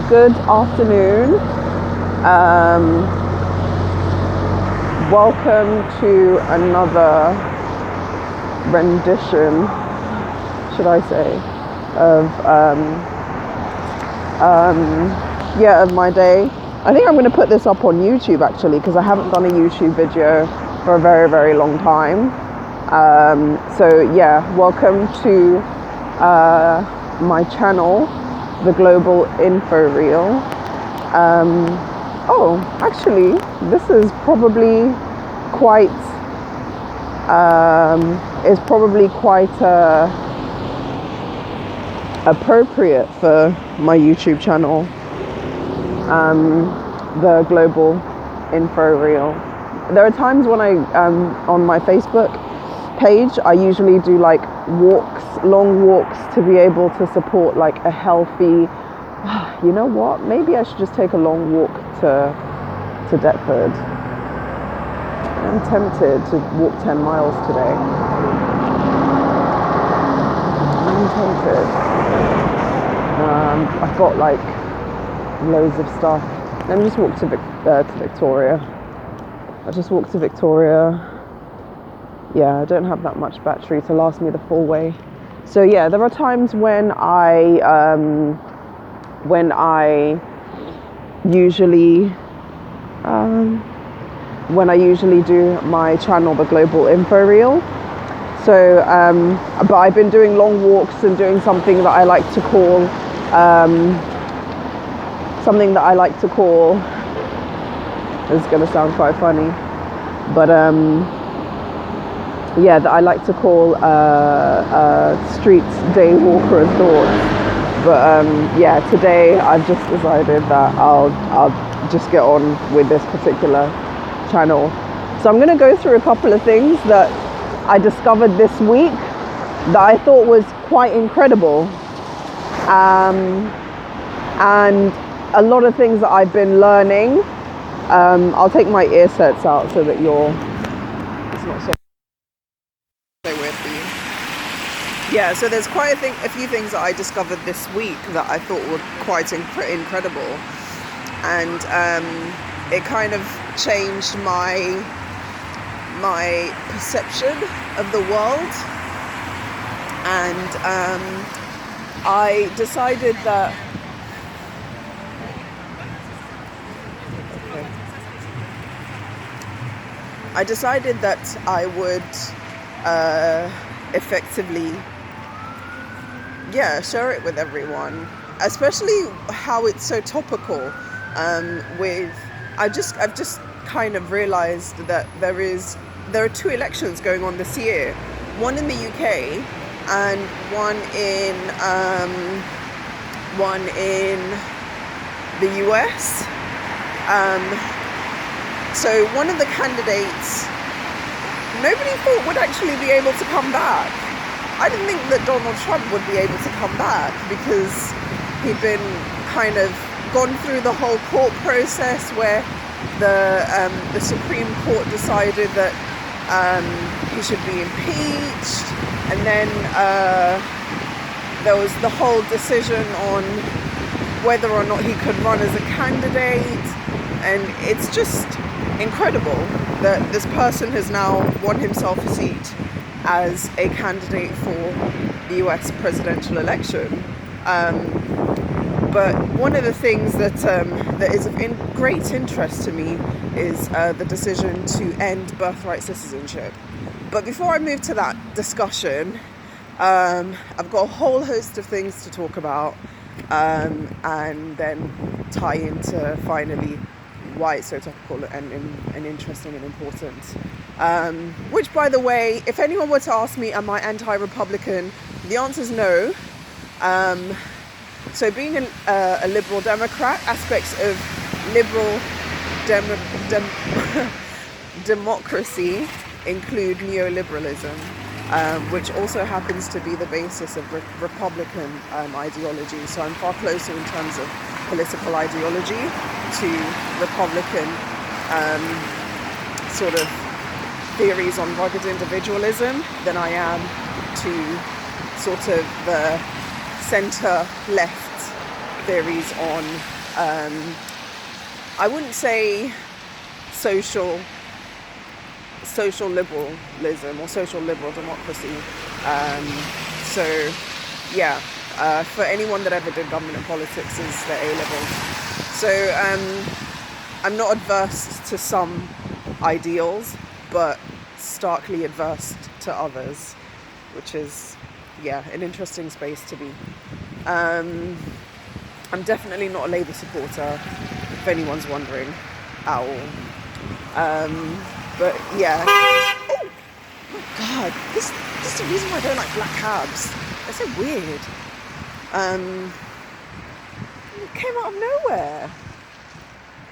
good afternoon. Welcome to another rendition, should I say, of of my day. I think I'm going to put this up on YouTube actually, because I haven't done a YouTube video for a very, very long time. Welcome to my channel, the Global Info Reel. Actually, this is probably quite appropriate for my YouTube channel, the Global Info Reel. There are times when I on my Facebook page, I usually do like long walks to be able to support like a healthy, you know what, maybe I should just take a long walk to Deptford. I'm tempted to walk 10 miles today. I'm tempted. I've got like loads of stuff. Let me just walk to Victoria. I just walked to Victoria. Yeah, I don't have that much battery to last me the full way. So yeah, there are times when I usually do my channel, the Global Info Reel. So, but I've been doing long walks and doing something that I like to call, this is going to sound quite funny, but that I like to call Streetdaywalker thoughts. But today I've just decided that I'll just get on with this particular channel. So I'm going to go through a couple of things that I discovered this week that I thought was quite incredible, and a lot of things that I've been learning. I'll take my earsets out so that it's not so weird for you. Yeah, so there's quite a few things that I discovered this week that I thought were quite incredible, and it kind of changed my perception of the world. And I decided that I would effectively share it with everyone, especially how it's so topical. I've just kind of realized that there are two elections going on this year, one in the UK and one in the US. So one of the candidates, nobody thought would actually be able to come back. I didn't think that Donald Trump would be able to come back, because he'd been kind of gone through the whole court process where the Supreme Court decided that he should be impeached, and then there was the whole decision on whether or not he could run as a candidate. And it's just incredible that this person has now won himself a seat as a candidate for the US presidential election. But one of the things that is of great interest to me is the decision to end birthright citizenship. But before I move to that discussion, I've got a whole host of things to talk about, and then tie into finally why it's so topical and interesting and important. Which, by the way, if anyone were to ask me, am I anti-Republican? The answer is no. So being a liberal Democrat, aspects of liberal democracy include neoliberalism, which also happens to be the basis of Republican ideology. So I'm far closer in terms of political ideology to Republican sort of theories on rugged individualism than I am to sort of the centre-left theories on I wouldn't say social liberalism or social liberal democracy. So yeah, for anyone that ever did government and politics is the A-levels. So I'm not adverse to some ideals, but starkly adverse to others, which is, yeah, an interesting space to be. I'm definitely not a Labour supporter, if anyone's wondering, at all. But yeah. Oh my God, this is the reason why I don't like black cabs. They're so weird. It came out of nowhere.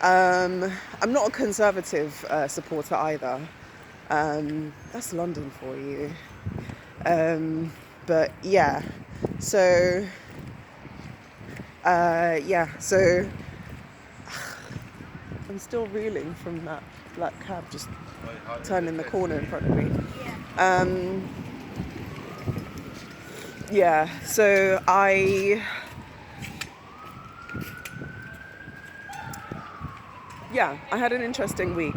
I'm not a Conservative supporter either. That's London for you. But yeah, so so I'm still reeling from that black cab just turning the corner in front of me. So I had an interesting week.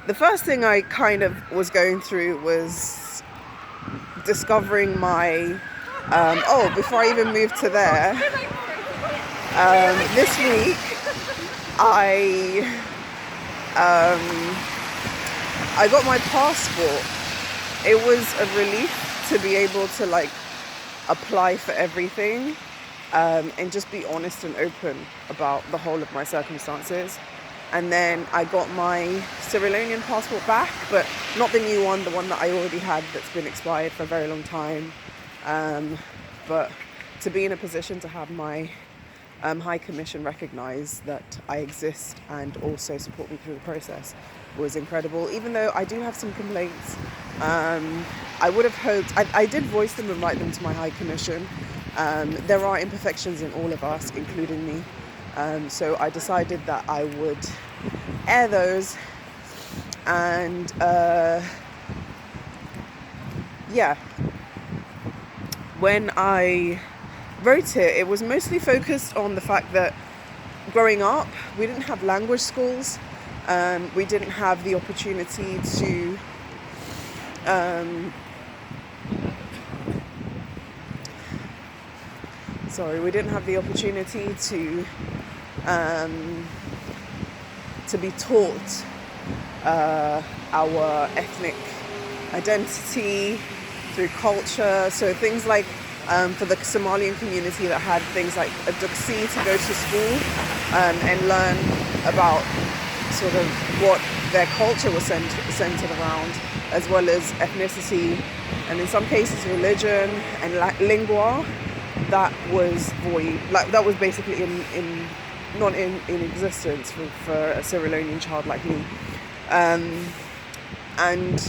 The first thing I kind of was going through was discovering my before I even moved to there, this week I got my passport. It was a relief to be able to like apply for everything and just be honest and open about the whole of my circumstances. And then I got my Sierra Leonean passport back, but not the new one, the one that I already had that's been expired for a very long time. But to be in a position to have my High Commission recognise that I exist and also support me through the process was incredible. Even though I do have some complaints, I would have hoped, I did voice them and write them to my High Commission. There are imperfections in all of us, including me. So I decided that I would air those, and when I wrote it, it was mostly focused on the fact that growing up, we didn't have language schools, we didn't have the opportunity to be taught our ethnic identity through culture. So things like for the Somalian community that had things like a duxi to go to school and learn about sort of what their culture was centered around, as well as ethnicity and in some cases religion and lingua. That was void. Like that was basically not in existence for a Sierra Leonean child like me, and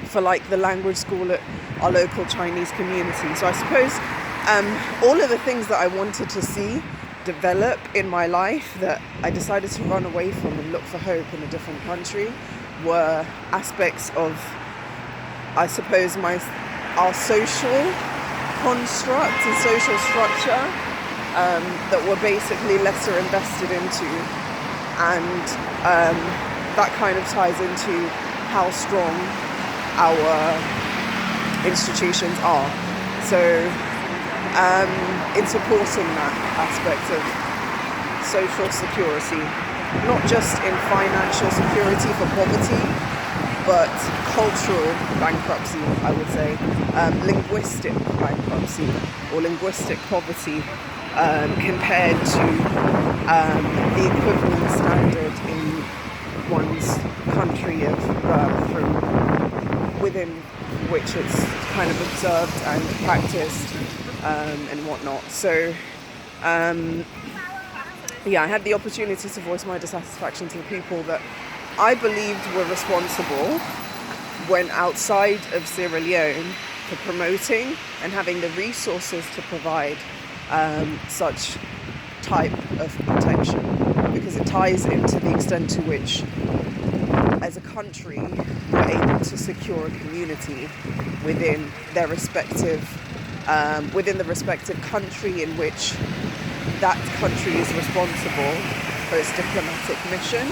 for like the language school at our local Chinese community. So I suppose all of the things that I wanted to see develop in my life that I decided to run away from and look for hope in a different country were aspects of, I suppose, our social construct and social structure that were basically lesser invested into, and that kind of ties into how strong our institutions are. So in supporting that aspect of social security, not just in financial security for poverty, but cultural bankruptcy, I would say, linguistic bankruptcy or linguistic poverty compared to the equivalent standard in one's country of birth, from within which it's kind of observed and practiced and whatnot. So I had the opportunity to voice my dissatisfaction to the people that I believed were responsible when outside of Sierra Leone for promoting and having the resources to provide such type of protection, because it ties into the extent to which as a country we're able to secure a community within their respective within the respective country in which that country is responsible for its diplomatic mission,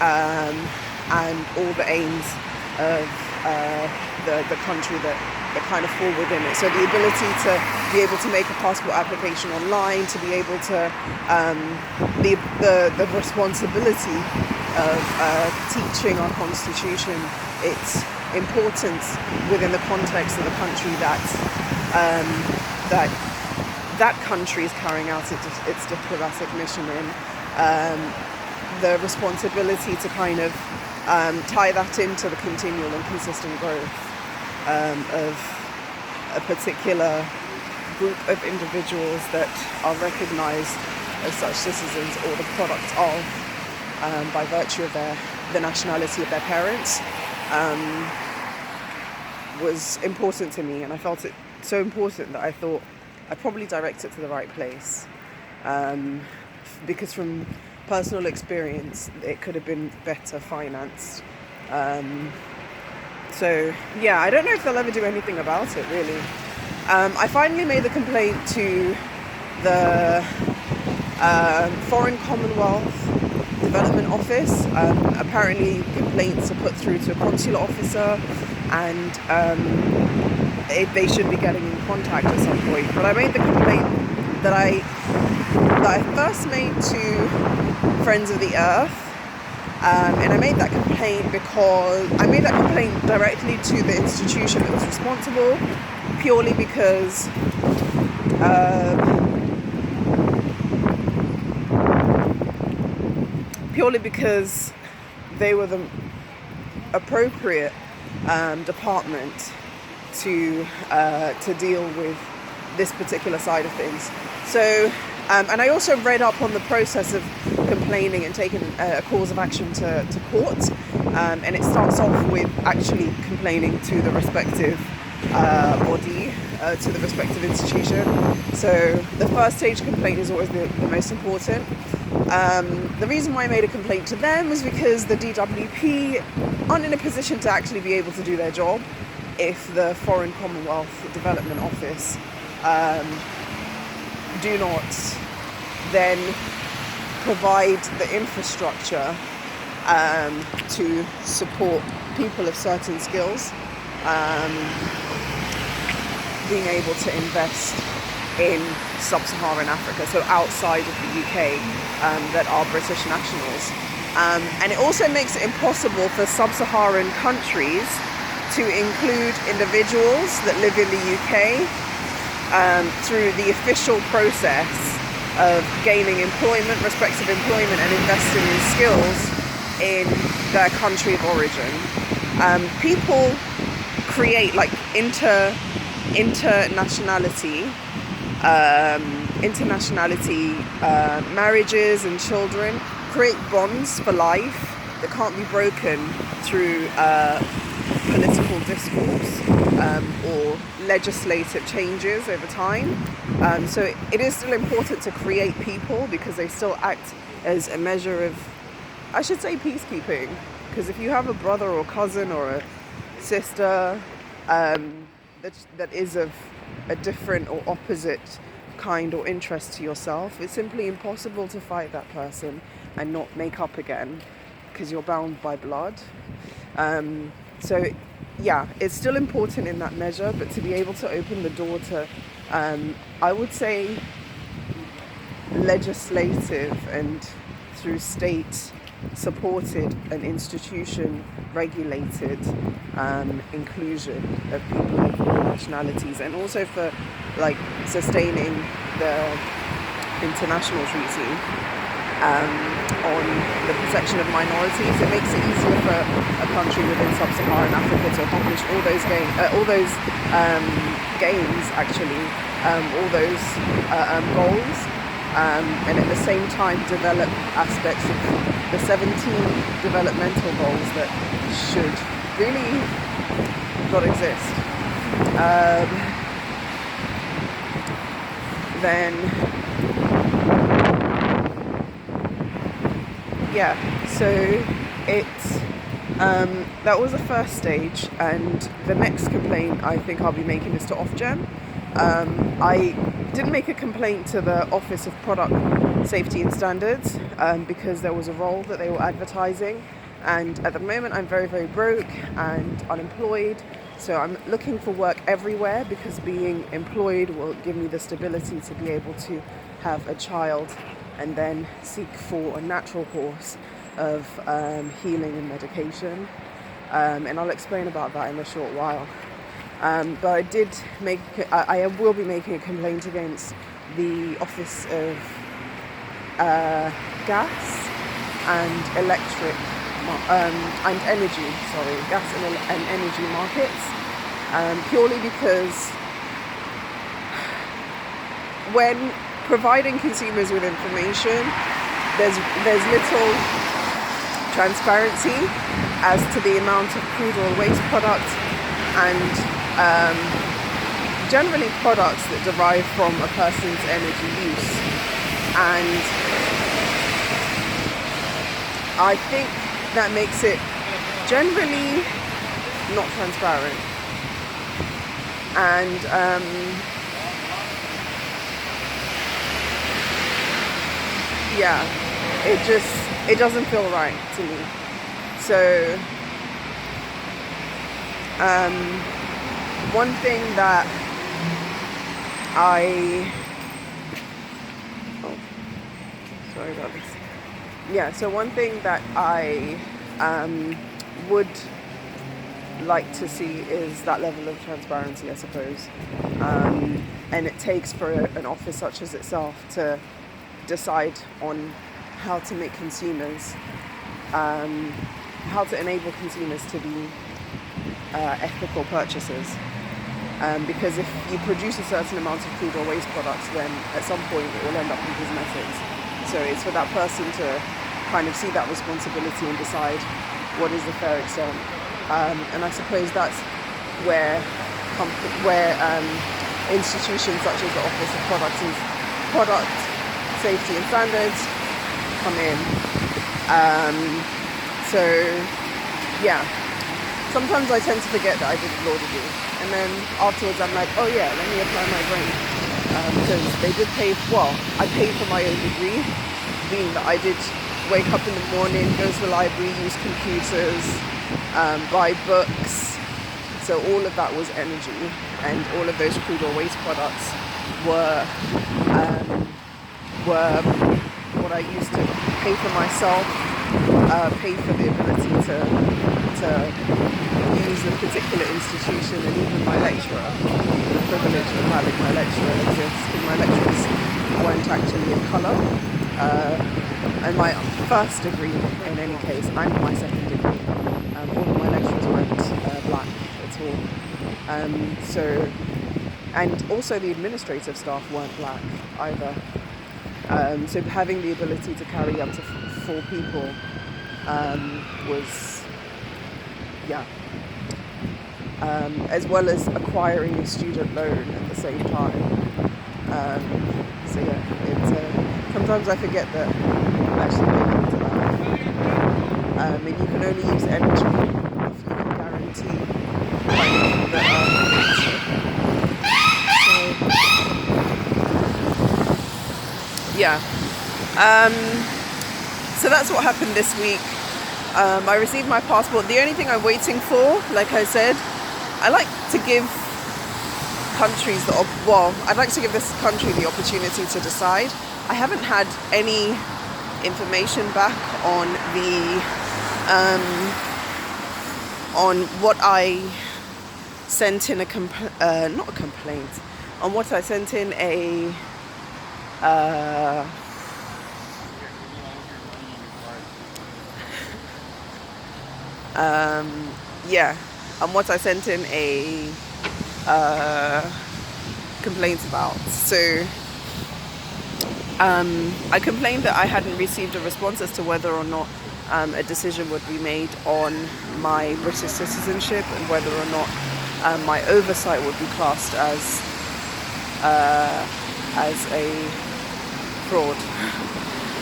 and all the aims of the country that kind of fall within it. So the ability to be able to make a passport application online, to be able to the responsibility of teaching our constitution, its importance within the context of the country that country is carrying out its diplomatic mission in. The responsibility to kind of tie that into the continual and consistent growth of a particular group of individuals that are recognised as such citizens, or the product of, by virtue of the nationality of their parents, was important to me, and I felt it so important that I thought I'd probably direct it to the right place, because from personal experience it could have been better financed. So yeah, I don't know if they'll ever do anything about it, really. I finally made the complaint to the Foreign Commonwealth Development Office. Apparently complaints are put through to a consular officer, and they should be getting in contact at some point. But I made the complaint that I first made to Friends of the Earth, and I made that complaint directly to the institution that was responsible, purely because they were the appropriate department to deal with this particular side of things. So, and I also read up on the process of complaining and taking a cause of action to court, and it starts off with actually complaining to the respective body, to the respective institution. So the first stage complaint is always the most important. The reason why I made a complaint to them was because the DWP aren't in a position to actually be able to do their job if the Foreign Commonwealth Development Office do not then provide the infrastructure to support people of certain skills being able to invest in sub-Saharan Africa, so outside of the UK, that are British nationals. And it also makes it impossible for sub-Saharan countries to include individuals that live in the UK through the official process of gaining employment, respective employment, and investing in skills in their country of origin. People create like internationality marriages, and children create bonds for life that can't be broken through political discourse or legislative changes over time. So it is still important to create people, because they still act as a measure of, I should say, peacekeeping. Because if you have a brother or cousin or a sister that is of a different or opposite kind or interest to yourself, it's simply impossible to fight that person and not make up again, because you're bound by blood. So yeah, it's still important in that measure, but to be able to open the door to, I would say, legislative and through state supported and institution regulated inclusion of people of all nationalities, and also for like sustaining the international treaty on the protection of minorities. It makes it easier for a country within sub-Saharan Africa to accomplish all those goals, and at the same time develop aspects of the 17 developmental goals that should really not exist. So it's that was the first stage, and the next complaint I think I'll be making is to Ofgem. I didn't make a complaint to the Office of Product Safety and Standards because there was a role that they were advertising, and at the moment I'm very, very broke and unemployed, so I'm looking for work everywhere because being employed will give me the stability to be able to have a child and then seek for a natural course of healing and medication, and I'll explain about that in a short while. But I will be making a complaint against the Office of Gas and Electric and Energy, Gas and Energy Markets, purely because when providing consumers with information, there's little transparency as to the amount of crude oil waste products and generally products that derive from a person's energy use. And I think that makes it generally not transparent. And it doesn't feel right to me. So one thing that sorry about this. Yeah, so one thing that I would like to see is that level of transparency, I suppose. And it takes for an office such as itself to decide on how to make consumers, how to enable consumers to be ethical purchasers. Because if you produce a certain amount of crude or waste products, then at some point it will end up in cosmetics. So it's for that person to kind of see that responsibility and decide what is the fair extent. And I suppose that's where institutions such as the Office of Product Safety and Standards come in. So yeah, sometimes I tend to forget that I did law degree, and then afterwards I'm like, oh yeah, let me apply my brain, because they did pay. Well, I paid for my own degree, being that I did wake up in the morning, go to the library, use computers, buy books. So all of that was energy, and all of those crude oil waste products were what I used to pay for myself, pay for the ability to use a particular institution, and even my lecturer, the privilege of having my lecturer exist, because my lecturers weren't actually in colour, and my first degree in any case, and my second degree, all of my lecturers weren't black at all. So, and also the administrative staff weren't black either. So having the ability to carry up to 4 people was, yeah. As well as acquiring a student loan at the same time. So yeah, it's sometimes I forget that I'm actually paying into that. And you can only use energy if you can guarantee yeah. So that's what happened this week. I received my passport. The only thing I'm waiting for, like I said, I like to give countries I'd like to give this country the opportunity to decide. I haven't had any information back on on what I sent in not a complaint, on what I sent in and what I sent in a complaint about. So I complained that I hadn't received a response as to whether or not a decision would be made on my British citizenship, and whether or not my oversight would be classed as a fraud,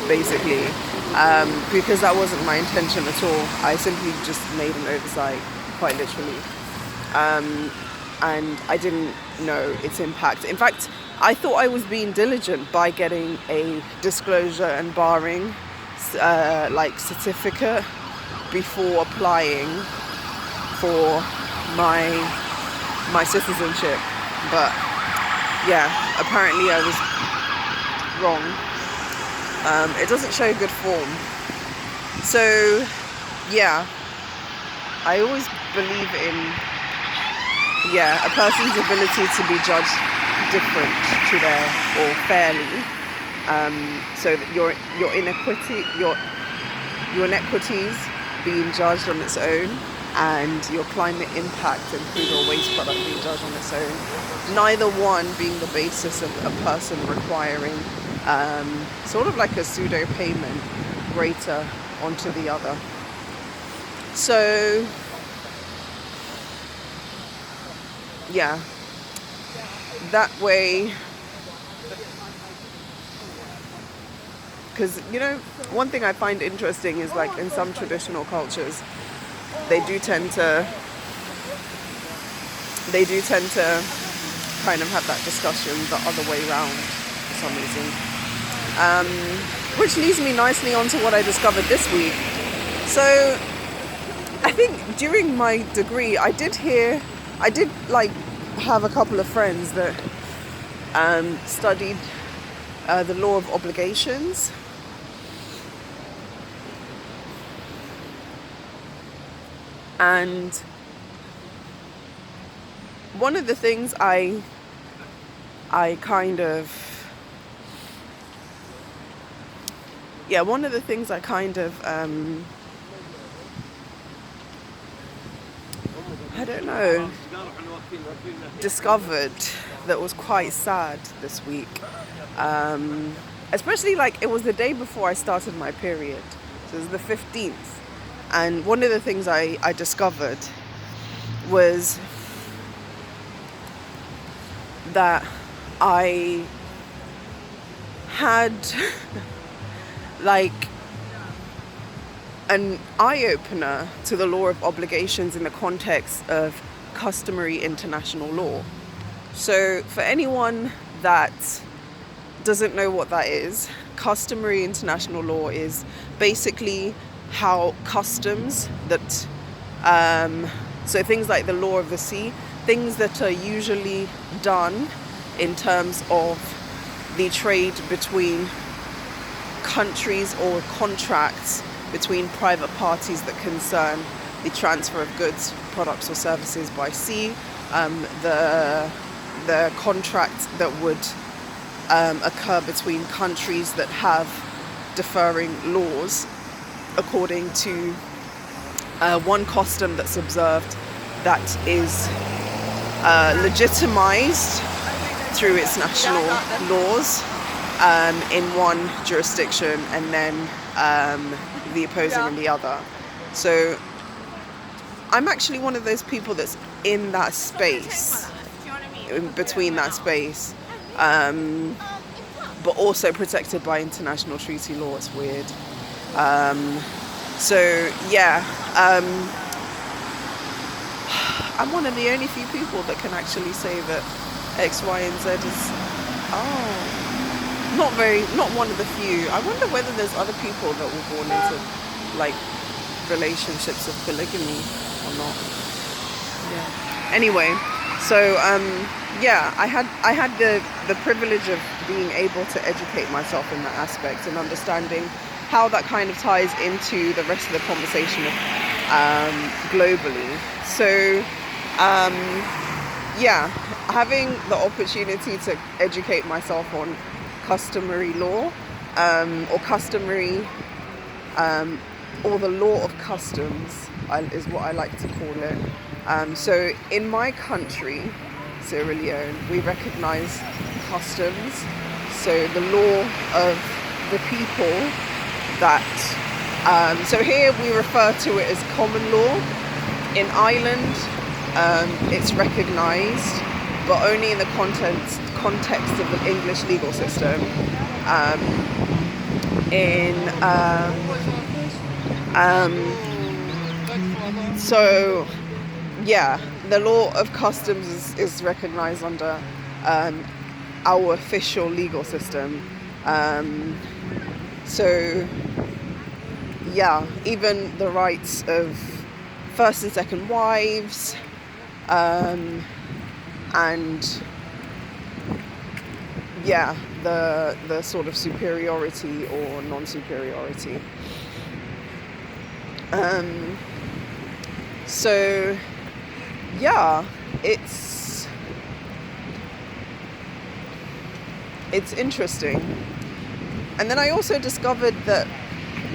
basically, because that wasn't my intention at all. I simply just made an oversight, quite literally, and I didn't know its impact. In fact, I thought I was being diligent by getting a disclosure and barring certificate before applying for my citizenship, but yeah, apparently I was wrong. It doesn't show good form. So yeah, I always believe in a person's ability to be judged different to their, or fairly, so that your inequities being judged on its own, and your climate impact and food or waste product being judged on its own, neither one being the basis of a person requiring sort of like a pseudo payment greater onto the other. So yeah, that way, because one thing I find interesting is, like, in some traditional cultures, they do tend to kind of have that discussion the other way around for some reason, which leads me nicely onto what I discovered this week. So I think during my degree I did have a couple of friends that studied the law of obligations. And one of the things I kind of I don't know, discovered that was quite sad this week. Especially, like, it was the day before I started my period. So it was the 15th. And one of the things I discovered was that I had like an eye-opener to the law of obligations in the context of customary international law. So for anyone that doesn't know what that is, customary international law is basically how customs that so things like the law of the sea, things that are usually done in terms of the trade between countries or contracts between private parties that concern the transfer of goods, products or services by sea, the contract that would occur between countries that have differing laws according to one custom that's observed that is legitimized through its national laws in one jurisdiction, and then the opposing in the other. So I'm actually one of those people that's in that space, in between that space, but also protected by international treaty law. It's weird. So yeah, I'm one of the only few people that can actually say that X, Y, and Z is not one of the few. I wonder whether there's other people that were born into like relationships of polygamy or not. Yeah. Anyway, so yeah, I had the privilege of being able to educate myself in that aspect and understanding how that kind of ties into the rest of the conversation of globally. So yeah, having the opportunity to educate myself on customary law, or customary, or the law of customs is what I like to call it. So in my country, Sierra Leone, we recognize customs, so the law of the people that, so here we refer to it as common law. In Ireland, it's recognized, but only in the context of the English legal system. So yeah, the law of customs is recognized under our official legal system. So yeah, even the rights of first and second wives, and yeah, the sort of superiority or non-superiority. So yeah, it's interesting. And then I also discovered that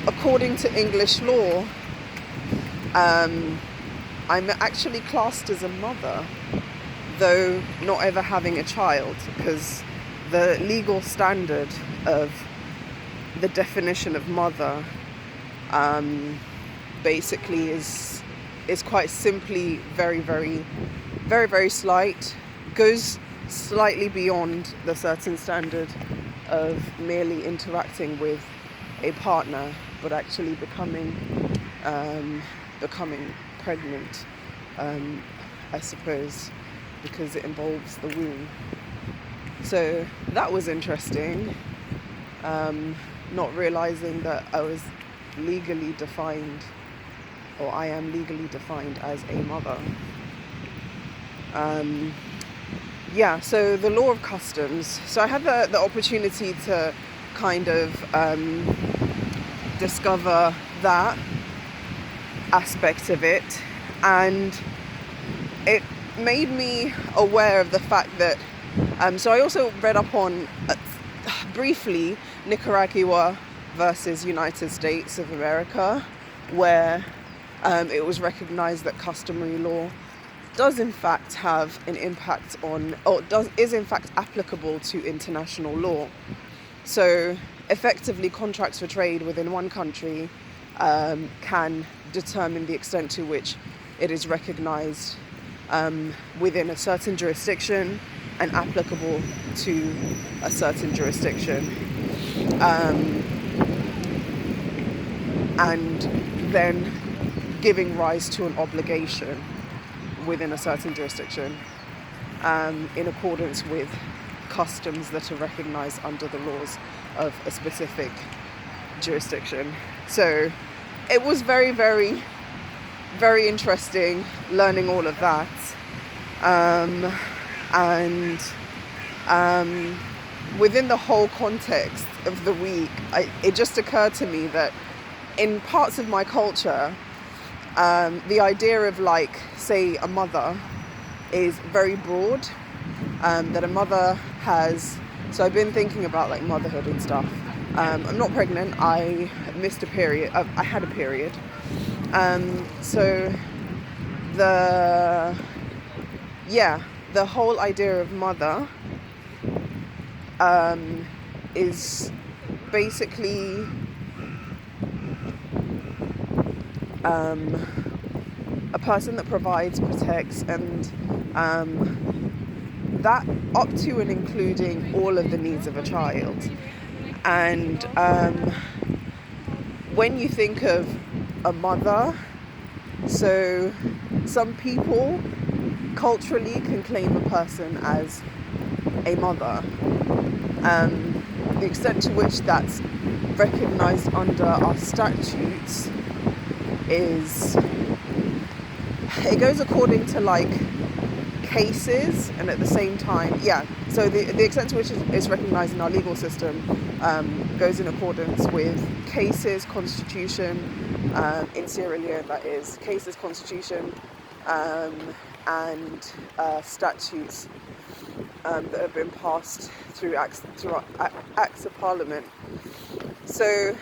according to English law, I'm actually classed as a mother, though not ever having a child, because the legal standard of the definition of mother basically is quite simply very slight, goes slightly beyond the certain standard of merely interacting with a partner, but actually becoming pregnant, I suppose, because it involves the womb. So that was interesting, not realizing that I was legally defined, or I am legally defined as a mother. So the law of customs. So I had the opportunity to kind of discover that aspect of it, and it made me aware of the fact that so I also read up on briefly Nicaragua versus United States of America, where it was recognized that customary law does in fact have an impact on, or is in fact applicable to international law. So effectively, contracts for trade within one country can determine the extent to which it is recognized within a certain jurisdiction and applicable to a certain jurisdiction, and then giving rise to an obligation within a certain jurisdiction, in accordance with customs that are recognized under the laws of a specific jurisdiction. So it was very interesting learning all of that. And within the whole context of the week, it just occurred to me that in parts of my culture, the idea of, like, say, a mother is very broad, that a mother has, so I've been thinking about like motherhood and stuff. I'm not pregnant, I missed a period, I had a period. So the whole idea of mother is basically a person that provides, protects, and that up to and including all of the needs of a child. And when you think of a mother, so some people culturally can claim a person as a mother. The extent to which that's recognized under our statutes is, it goes according to like cases, and at the same time, so the extent to which it's recognized in our legal system goes in accordance with cases, constitution, in Sierra Leone, that is, cases, constitution, and statutes that have been passed through acts of parliament. So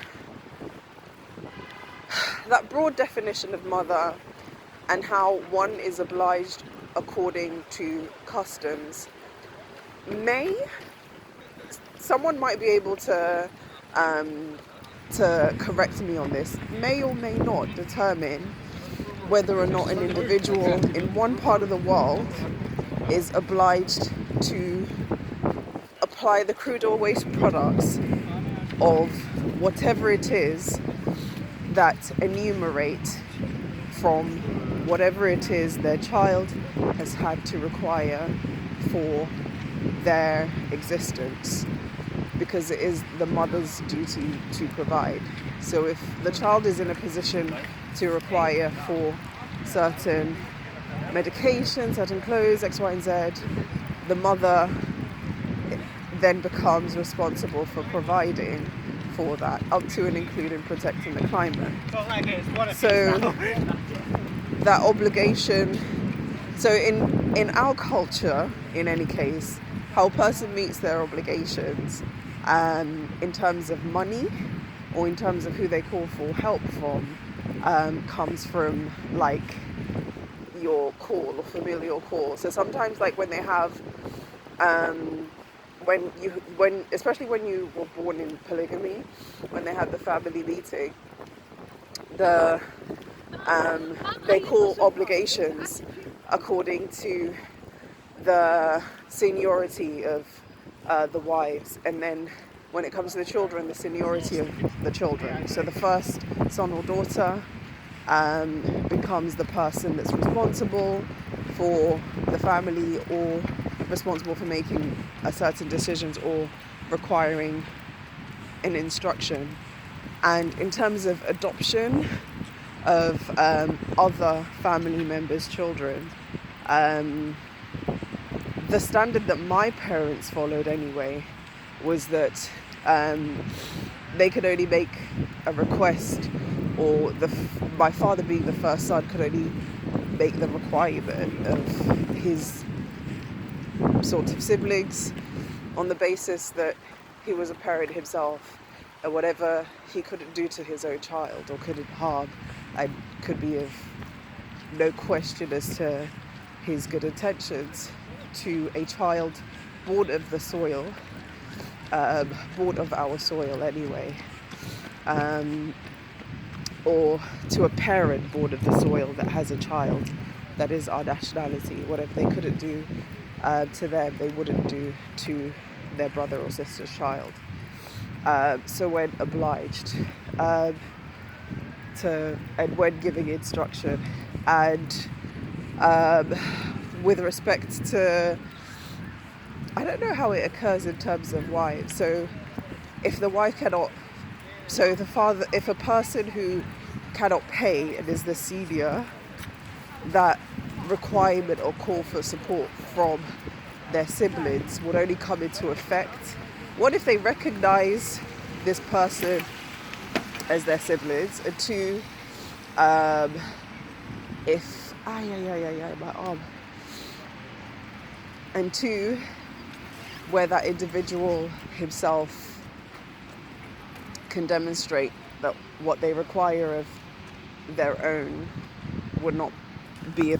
that broad definition of mother and how one is obliged according to customs, someone might be able to correct me on this, may or may not determine whether or not an individual in one part of the world is obliged to apply the crude oil waste products of whatever it is that enumerate from whatever it is their child has had to require for their existence, because it is the mother's duty to provide. So if the child is in a position to require for certain medication, certain clothes, X, Y, and Z, the mother then becomes responsible for providing for that, up to and including protecting the climate. So that obligation, so in our culture, in any case, how a person meets their obligations in terms of money or in terms of who they call for help from comes from like your call or familial call. So sometimes, like when they have especially when you were born in polygamy, when they had the family meeting, they call obligations according to the seniority of the wives, and then when it comes to the children, the seniority of the children. So the first son or daughter becomes the person that's responsible for the family, or responsible for making certain decisions or requiring an instruction. And in terms of adoption of other family members' children, the standard that my parents followed anyway was that they could only make a request, or my father being the first son could only make the requirement of his sort of siblings on the basis that he was a parent himself, and whatever he couldn't do to his own child or couldn't harm, and could be of no question as to his good intentions to a child born of the soil, born of our soil anyway, or to a parent born of the soil that has a child that is our nationality. Whatever they couldn't do to them, they wouldn't do to their brother or sister's child. So when obliged and when giving instruction, and with respect to, I don't know how it occurs in terms of wives. So if the wife cannot, so the father, if a person who cannot pay and is the senior, that requirement or call for support from their siblings would only come into effect. What if they recognize this person as their siblings? And two, if my arm. And two, where that individual himself can demonstrate that what they require of their own would not be